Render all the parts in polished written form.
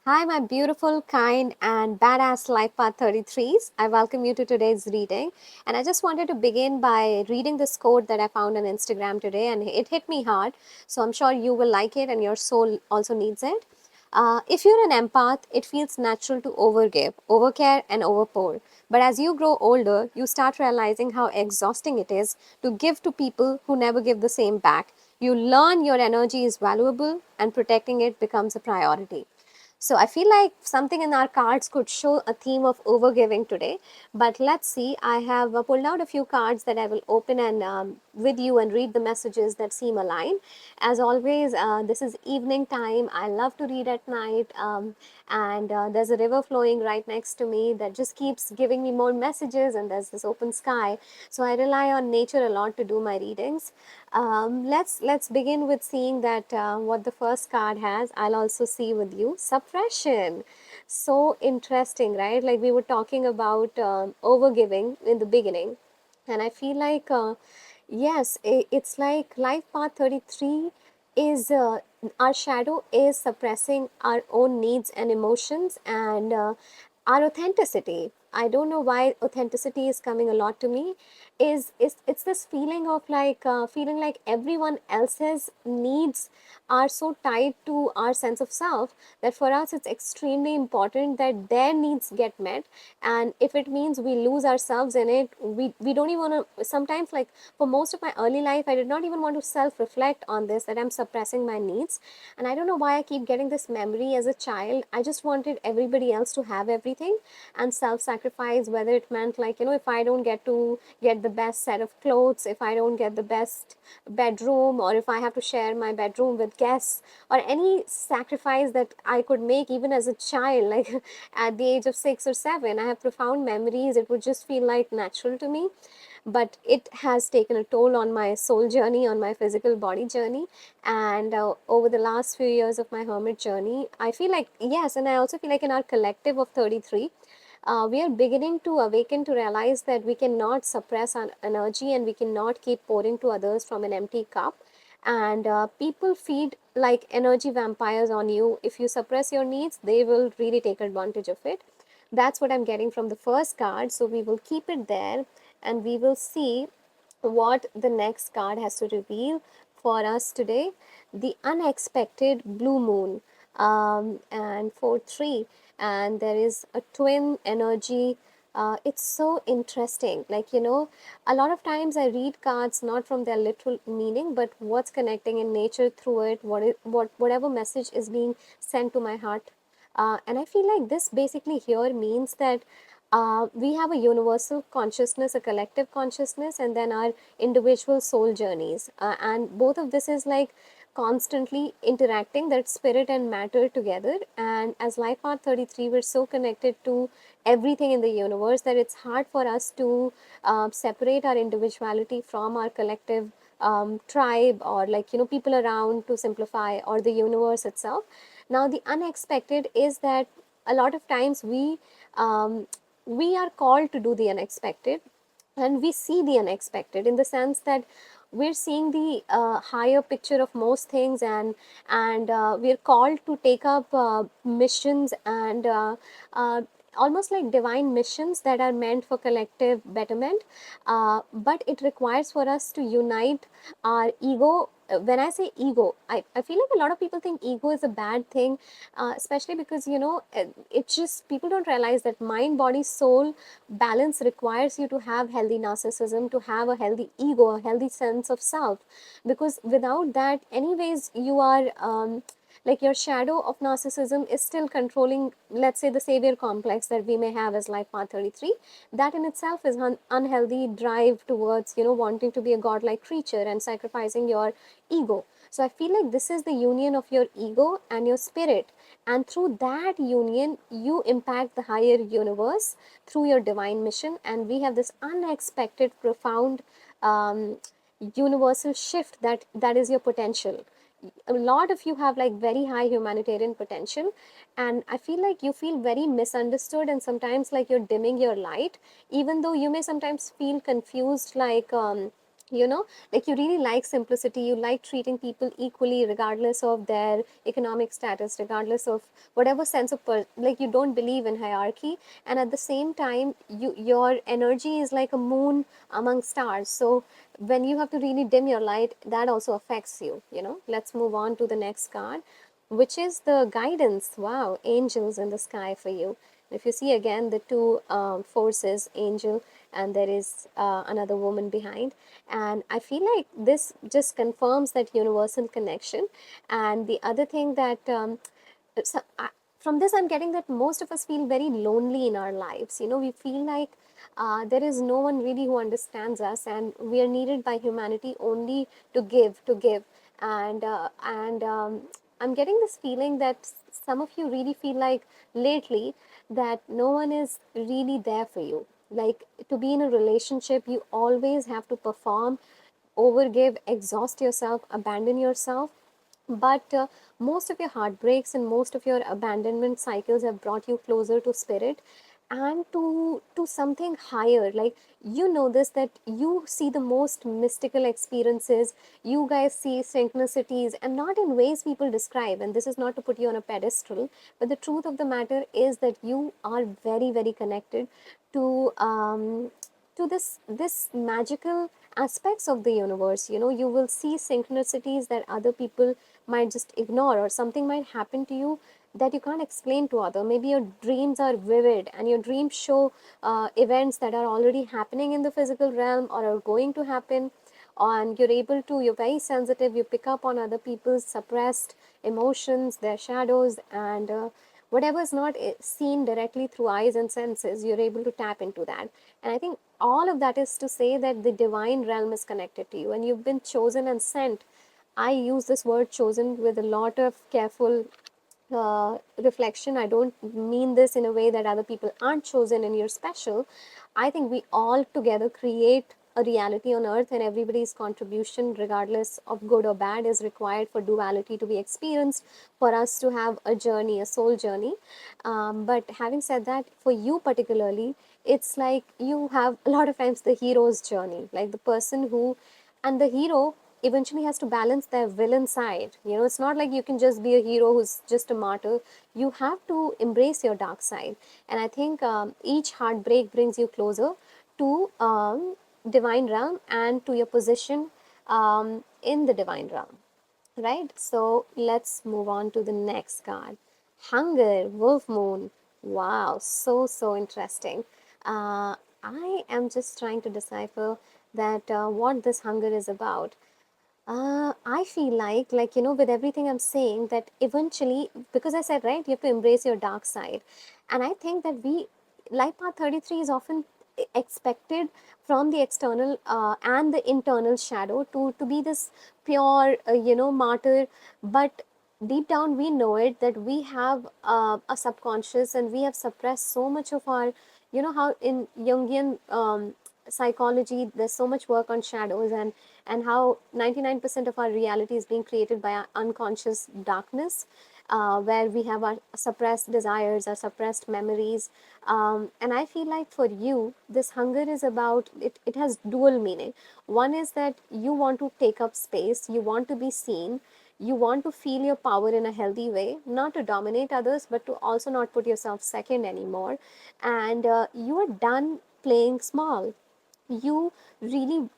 Hi, my beautiful, kind, and badass Life Path 33s. I welcome you to today's reading. And I just wanted to begin by reading this quote that I found on Instagram today, and it hit me hard. So I'm sure you will like it, and your soul also needs it. If you're an empath, it feels natural to overgive, overcare, and overpour. But as you grow older, you start realizing how exhausting it is to give to people who never give the same back. You learn your energy is valuable, and protecting it becomes a priority. So I feel like something in our cards could show a theme of overgiving today. But let's see. I have pulled out a few cards that I will open and with you and read the messages that seem aligned. As always, this is evening time. I love to read at night, and there's a river flowing right next to me that just keeps giving me more messages. And there's this open sky. So I rely on nature a lot to do my readings. Let's begin with seeing that what the first card has. I'll also see with you suppression. So interesting, right? Like we were talking about overgiving in the beginning, and I feel like yes, it's like life path 33 is our shadow is suppressing our own needs and emotions and our authenticity. I don't know why authenticity is coming a lot to me. Is it's this feeling of like feeling like everyone else's needs are so tied to our sense of self that for us it's extremely important that their needs get met. And if it means we lose ourselves in it, we don't even want to. Sometimes, like for most of my early life, I did not even want to self reflect on this, that I'm suppressing my needs. And I don't know why I keep getting this memory as a child. I just wanted everybody else to have everything and self sacrifice, whether it meant like, if I don't get to get the best set of clothes, if I don't get the best bedroom, or if I have to share my bedroom with guests, or any sacrifice that I could make even as a child, like at the age of 6 or 7. I have profound memories. It would just feel like natural to me, but it has taken a toll on my soul journey, on my physical body journey. And over the last few years of my hermit journey, I feel like, yes, and I also feel like in our collective of 33, we are beginning to awaken to realize that we cannot suppress our energy and we cannot keep pouring to others from an empty cup. And people feed like energy vampires on you. If you suppress your needs, they will really take advantage of it. That's what I'm getting from the first card. So we will keep it there and we will see what the next card has to reveal for us today. The unexpected blue moon, and for 3, and there is a twin energy. It's so interesting. Like, a lot of times I read cards not from their literal meaning, but what's connecting in nature through it, whatever message is being sent to my heart. And I feel like this basically here means that we have a universal consciousness, a collective consciousness, and then our individual soul journeys. And both of this is like constantly interacting, that spirit and matter together. And as Life Path 33, we're so connected to everything in the universe that it's hard for us to separate our individuality from our collective tribe, or like, people around, to simplify, or the universe itself. Now, the unexpected is that a lot of times um, we are called to do the unexpected, and we see the unexpected in the sense that we're seeing the higher picture of most things, and we're called to take up missions, and uh, almost like divine missions that are meant for collective betterment. But it requires for us to unite our ego. When I say ego, I feel like a lot of people think ego is a bad thing, especially because, it's just people don't realize that mind, body, soul balance requires you to have healthy narcissism, to have a healthy ego, a healthy sense of self. Because without that, anyways, you are like your shadow of narcissism is still controlling, let's say, the savior complex that we may have as life path 33. That in itself is an unhealthy drive towards, wanting to be a godlike creature and sacrificing your ego. So I feel like this is the union of your ego and your spirit, and through that union you impact the higher universe through your divine mission. And we have this unexpected, profound, um, universal shift that is your potential. A lot of you have like very high humanitarian potential, and I feel like you feel very misunderstood, and sometimes like you're dimming your light, even though you may sometimes feel confused, like you know, like you really like simplicity, you like treating people equally regardless of their economic status, regardless of whatever sense of like you don't believe in hierarchy. And at the same time, your energy is like a moon among stars. So when you have to really dim your light, that also affects you, you know. Let's move on to the next card, which is the guidance. Wow, angels in the sky for you. If you see again the two forces, angel, and there is another woman behind. And I feel like this just confirms that universal connection. And the other thing that so from this I'm getting that most of us feel very lonely in our lives. You know, we feel like there is no one really who understands us, and we are needed by humanity only to give. And I'm getting this feeling that some of you really feel like lately that no one is really there for you. Like, to be in a relationship, you always have to perform, overgive, exhaust yourself, abandon yourself. But most of your heartbreaks and most of your abandonment cycles have brought you closer to spirit and to something higher. Like, you know this, that you see the most mystical experiences, you guys see synchronicities, and not in ways people describe. And this is not to put you on a pedestal, but the truth of the matter is that you are very, very connected to this magical aspects of the universe. You know, you will see synchronicities that other people might just ignore, or something might happen to you that you can't explain to other. Maybe your dreams are vivid and your dreams show events that are already happening in the physical realm or are going to happen. And you're very sensitive, you pick up on other people's suppressed emotions, their shadows, and whatever is not seen directly through eyes and senses, you're able to tap into that. And I think all of that is to say that the divine realm is connected to you and you've been chosen and sent. I use this word chosen with a lot of careful reflection. I don't mean this in a way that other people aren't chosen and you're special. I think we all together create a reality on earth, and everybody's contribution, regardless of good or bad, is required for duality to be experienced, for us to have a journey, a soul journey. But having said that, for you particularly, it's like you have a lot of times the hero's journey, like the person who, and the hero eventually has to balance their villain side. You know, it's not like you can just be a hero who's just a martyr. You have to embrace your dark side. And I think each heartbreak brings you closer to divine realm and to your position in the divine realm. Right? So let's move on to the next card. Hunger, Wolf Moon. Wow, so interesting. I am just trying to decipher that what this hunger is about. I feel like, you know, with everything I'm saying, that eventually, because I said, right, you have to embrace your dark side. And I think that life path 33 is often expected from the external and the internal shadow to be this pure, you know, martyr. But deep down, we know it, that we have a subconscious and we have suppressed so much of our, you know, how in Jungian psychology, there's so much work on shadows, and how 99% of our reality is being created by our unconscious darkness, where we have our suppressed desires, our suppressed memories. And I feel like for you, this hunger is about it, it has dual meaning. One is that you want to take up space, you want to be seen, you want to feel your power in a healthy way, not to dominate others, but to also not put yourself second anymore. And you are done playing small. You really,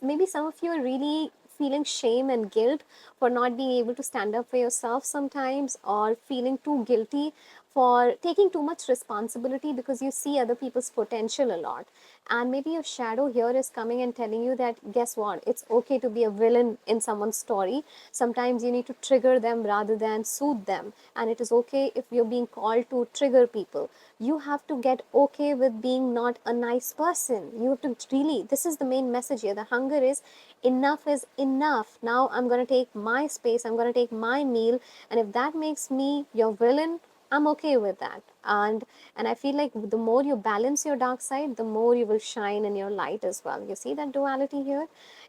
maybe some of you are really feeling shame and guilt for not being able to stand up for yourself sometimes, or feeling too guilty for taking too much responsibility because you see other people's potential a lot. And maybe your shadow here is coming and telling you that, guess what, it's okay to be a villain in someone's story. Sometimes you need to trigger them rather than soothe them, and it is okay if you're being called to trigger people. You have to get okay with being not a nice person. You have to really, this is the main message here. The hunger is enough. Now I'm going to take my space, I'm going to take my meal, and if that makes me your villain, I'm okay with that. And I feel like the more you balance your dark side, the more you will shine in your light as well. You see that duality here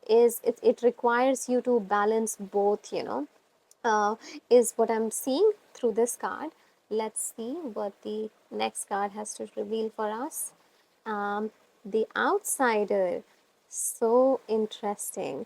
is it requires you to balance both, you know, uh, is what I'm seeing through this card. Let's see what the next card has to reveal for us. The outsider. So interesting.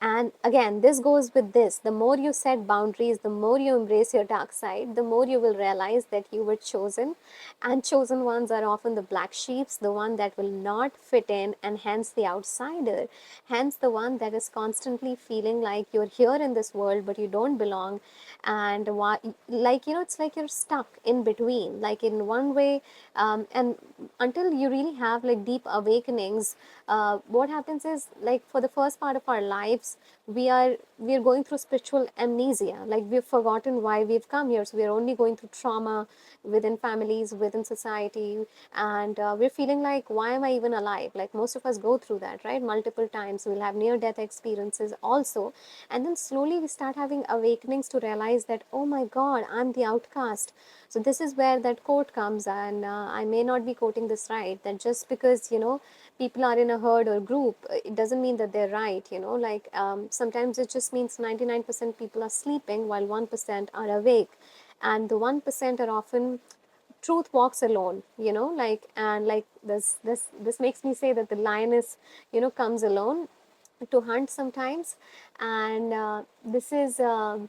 And again, this goes with this. The more you set boundaries, the more you embrace your dark side, the more you will realize that you were chosen. And chosen ones are often the black sheeps, the one that will not fit in, and hence the outsider. Hence the one that is constantly feeling like you're here in this world, but you don't belong. And like, it's like you're stuck in between, like in one way. And until you really have like deep awakenings, what happens is, like, for the first part of our lives, we are going through spiritual amnesia, like we've forgotten why we've come here, so we're only going through trauma within families, within society, and we're feeling like, why am I even alive? Like, most of us go through that, right? Multiple times we'll have near death experiences also, and then slowly we start having awakenings to realize that, oh my god, I'm the outcast. So this is where that quote comes, and I may not be quoting this right, that just because, people are in a herd or group, it doesn't mean that they're right, like, sometimes it just means 99% people are sleeping while 1% are awake, and the 1% are often truth walks alone, like, and like this makes me say that the lioness, comes alone to hunt sometimes, and this is and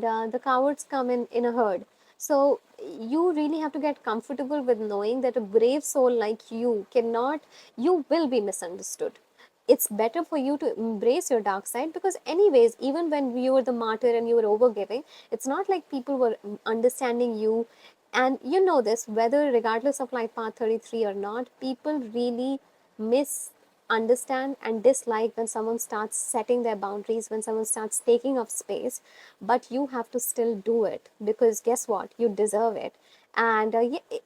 the cowards come in a herd. So you really have to get comfortable with knowing that a brave soul like you cannot, you will be misunderstood. It's better for you to embrace your dark side, because anyways, even when you were the martyr and you were overgiving, it's not like people were understanding you. And you know this, whether regardless of life path 33 or not, people really misunderstand and dislike when someone starts setting their boundaries, when someone starts taking up space. But you have to still do it, because guess what, you deserve it. And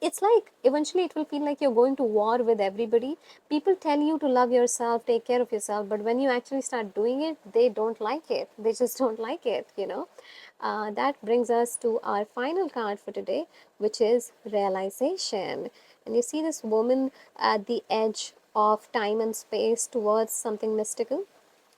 it's like, eventually it will feel like you're going to war with everybody. People tell you to love yourself, take care of yourself, but when you actually start doing it, they don't like it, they just don't like it. That brings us to our final card for today, which is realization. And you see this woman at the edge of time and space towards something mystical.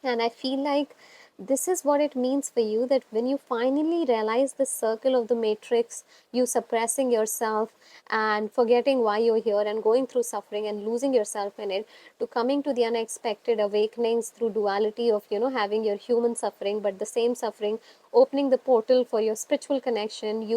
And I feel like this is what it means for you, that when you finally realize the circle of the matrix, you suppressing yourself and forgetting why you're here and going through suffering and losing yourself in it, to coming to the unexpected awakenings through duality of, having your human suffering, but the same suffering opening the portal for your spiritual connection,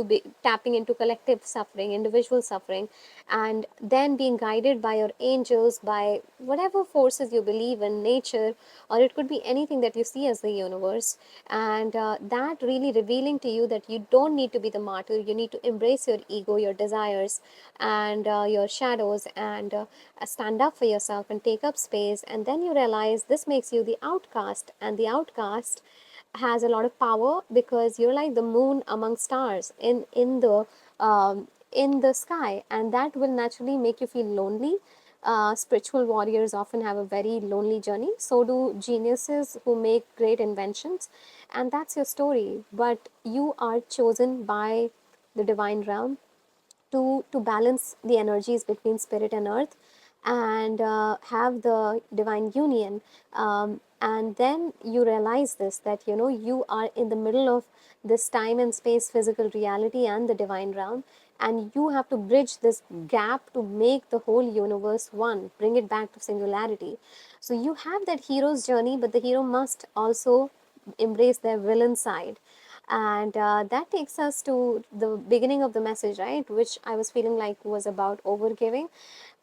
tapping into collective suffering, individual suffering, and then being guided by your angels, by whatever forces you believe in, nature, or it could be anything that you see as the universe. And that really revealing to you that you don't need to be the martyr, you need to embrace your ego, your desires, and your shadows, and stand up for yourself and take up space. And then you realize this makes you the outcast, and the outcast has a lot of power, because you're like the moon among stars in the sky, and that will naturally make you feel lonely. Spiritual warriors often have a very lonely journey. So do geniuses who make great inventions, and that's your story. But you are chosen by the divine realm to balance the energies between spirit and earth, and have the divine union. And then you realize this, that you are in the middle of this time and space physical reality and the divine realm, and you have to bridge this gap to make the whole universe one, bring it back to singularity. So you have that hero's journey, but the hero must also embrace their villain side. And that takes us to the beginning of the message, right? Which I was feeling like was about overgiving.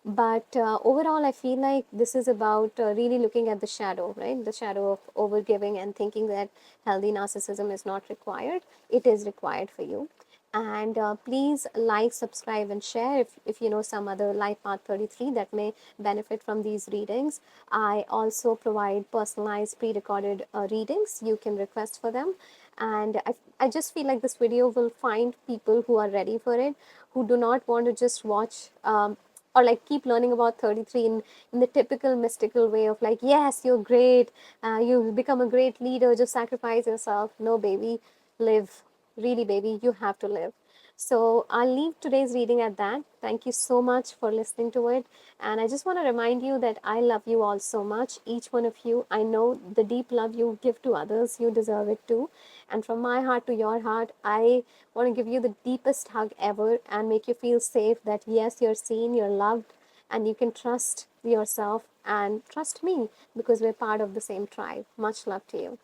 But overall, I feel like this is about really looking at the shadow, right? The shadow of overgiving, and thinking that healthy narcissism is not required. It is required for you. And please like, subscribe, and share if you know some other Life Path 33 that may benefit from these readings. I also provide personalized pre-recorded readings. You can request for them. And I just feel like this video will find people who are ready for it, who do not want to just watch or like keep learning about 33 in the typical mystical way of like, yes, you're great, you'll become a great leader, just sacrifice yourself. No, baby, live. Really, baby, you have to live. So I'll leave today's reading at that. Thank you so much for listening to it. And I just want to remind you that I love you all so much, each one of you. I know the deep love you give to others, you deserve it too. And from my heart to your heart, I want to give you the deepest hug ever and make you feel safe, that yes, you're seen, you're loved, and you can trust yourself, and trust me because we're part of the same tribe. Much love to you.